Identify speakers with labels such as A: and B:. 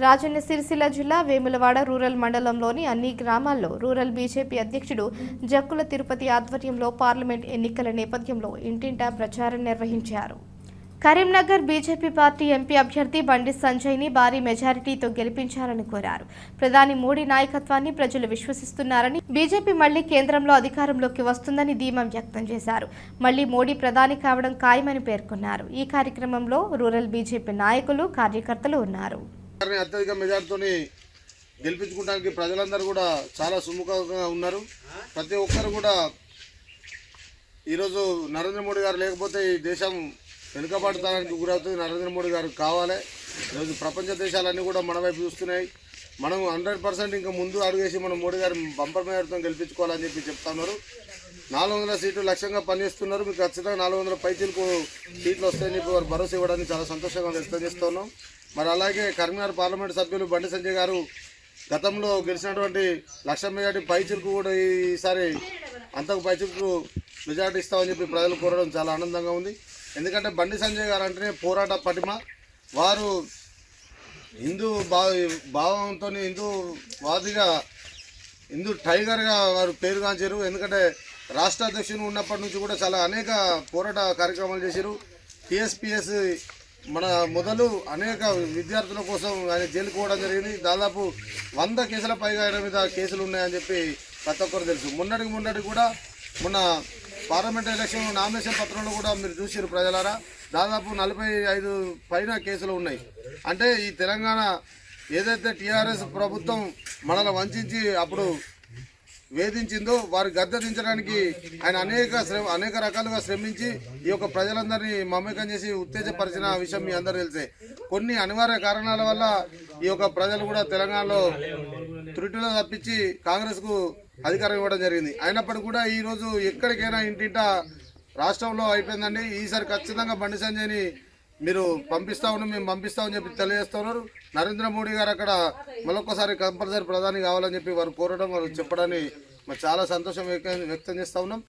A: రాజన్న సిరిసిల్ల జిల్లా వేములవాడ రూరల్ మండలంలోని అన్ని గ్రామాల్లో రూరల్ బీజేపీ అధ్యక్షుడు జక్కుల తిరుపతి ఆధ్వర్యంలో పార్లమెంట్ ఎన్నికల నేపథ్యంలో ఇంటింటా ప్రచారం నిర్వహించారు. కరీంనగర్ బీజేపీ పార్టీ ఎంపీ అభ్యర్థి బండి సంజయ్ని భారీ మెజారిటీతో గెలిపించాలని కోరారు. ప్రధాని మోడీ నాయకత్వాన్ని ప్రజలు విశ్వసిస్తున్నారని, బీజేపీ మళ్లీ కేంద్రంలో అధికారంలోకి వస్తుందని ధీమా వ్యక్తం చేశారు. మళ్లీ మోడీ ప్రధాని కావడం ఖాయమని పేర్కొన్నారు. ఈ కార్యక్రమంలో రూరల్ బీజేపీ నాయకులు, కార్యకర్తలు ఉన్నారు.
B: అత్యధిక మెజార్టీతో గెలిపించుకోవడానికి ప్రజలందరూ కూడా చాలా సుముఖంగా ఉన్నారు. ప్రతి ఒక్కరు కూడా ఈరోజు నరేంద్ర మోడీ గారు లేకపోతే ఈ దేశం వెనుకబడతానికి గురవుతుంది. నరేంద్ర మోడీ గారు కావాలి. ఈరోజు ప్రపంచ దేశాలన్నీ కూడా మన వైపు చూస్తున్నాయి. మనం 100% ఇంకా ముందు అడుగేసి మనం మోడీ గారు బంపర్ మెజార్టీతో గెలిపించుకోవాలని చెప్పి చెప్తా ఉన్నారు. 400 సీట్లు లక్ష్యంగా పనిచేస్తున్నారు. మీకు ఖచ్చితంగా 400 పైచీలకు సీట్లు వస్తాయని చెప్పి వారు భరోసా ఇవ్వడానికి చాలా సంతోషంగా వ్యక్తం చేస్తూ ఉన్నాం. మరి అలాగే కరీంనగర్ పార్లమెంట్ సభ్యులు బండి సంజయ్ గారు గతంలో గెలిచినటువంటి 1,00,000 మెజార్టీ పైచీలకు కూడా ఈసారి అంతకు పైచీలకు మెజార్టీ ఇస్తామని చెప్పి ప్రజలు కోరడం చాలా ఆనందంగా ఉంది. ఎందుకంటే బండి సంజయ్ గారు అంటేనే పోరాట పటిమ. వారు హిందూ భావంతో హిందూవాదిగా హిందూ టైగర్గా వారు పేరుగాంచారు. ఎందుకంటే రాష్ట్ర అధ్యక్షులు ఉన్నప్పటి నుంచి కూడా చాలా అనేక పోరాట కార్యక్రమాలు చేశారు. టీఎస్పీఎస్ మన మొదలు అనేక విద్యార్థుల కోసం ఆయన జైలుకు పోవడం జరిగింది. దాదాపు 100 కేసుల పైగా ఆయన మీద కేసులు ఉన్నాయని చెప్పి ప్రతి ఒక్కరు తెలుసు. మొన్నటికి కూడా మొన్న పార్లమెంట్ ఎలక్షన్ నామినేషన్ పత్రంలో కూడా మీరు చూసారు ప్రజలారా, దాదాపు 45 పైన కేసులు ఉన్నాయి. అంటే ఈ తెలంగాణ ఏదైతే టీఆర్ఎస్ ప్రభుత్వం మనల్ని వంచి అప్పుడు వేధించిందో వారి గద్దె దించడానికి ఆయన అనేక రకాలుగా శ్రమించి ఈ యొక్క ప్రజలందరినీ మమేకం చేసి ఉత్తేజపరిచిన విషయం మీ అందరూ తెలిసే. కొన్ని అనివార్య కారణాల వల్ల ఈ యొక్క ప్రజలు కూడా తెలంగాణలో త్రుటిలో తప్పించి కాంగ్రెస్కు అధికారం ఇవ్వడం జరిగింది. అయినప్పటికీ కూడా ఈరోజు ఎక్కడికైనా ఇంటింట రాష్ట్రంలో అయిపోయిందండి. ఈసారి ఖచ్చితంగా బండి సంజయ్ని మీరు మేము పంపిస్తామని చెప్పి తెలియజేస్తూ ఉన్నారు. నరేంద్ర మోడీ గారు అక్కడ మరొకసారి కంపల్సరీ ప్రధాని కావాలని చెప్పి వారు కోరడం, వారు చెప్పడాన్ని చాలా సంతోషం వ్యక్తం చేస్తూ ఉన్నాం.